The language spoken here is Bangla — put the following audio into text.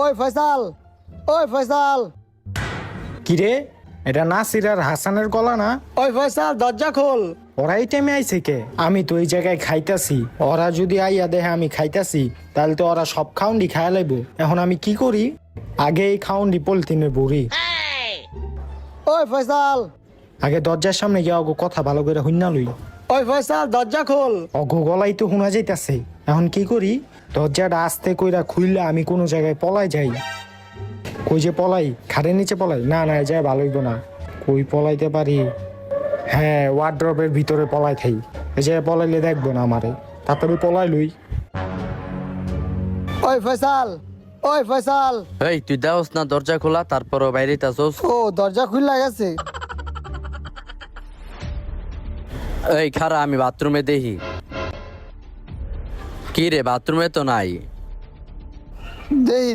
ওই ফয়সাল, ওই ফয়সাল, কিরে, এটা নাসির আর হাসানের গলা না? ওই ফয়সাল দরজা খোল। ওরা এই টাইমে আইছে কে? আমি তো এই জায়গায় খাইতাছি, ওরা যদি আইয়া দেখে আমি খাইতাছি তাহলে তো ওরা সব খাউন্ডি খাইয়া লাইব। এখন আমি কি করি? আগে এই খাউন্ডি পলিথিনে ভরি। ওই ফয়সাল, আগে দরজার সামনে গিয়ে অগো কথা ভালো করে হুইনা লই। ওই ফয়সাল দরজা খোল। অগো গলাই তো শোনা যাইতাছে। এখন কি করি? দরজাটা আস্তে কইরা খুললে আমি কোনো জায়গায় পলাই যাই। কই যে পলাই? খাটের নিচে পলাই? না না, এই জায়গায় ভালো হইব না। কই পলাইতে পারি? হ্যাঁ, ওয়ার্ড্রপের ভিতরে পলাই থাই। এই জায়গায় পলাইলে দেখবো না আমারে। তাড়াতাড়ি পলাই লই। ওই ফয়সাল, ওই ফয়সাল। এই তুই দেওস না দরজা খোলা, তারপরও বাইরে তাসোস। ও দরজা খুললা গেছে। এই খারা, আমি বাথরুমে দেখি। কি রে, বাথরুমে তো নাই। দেই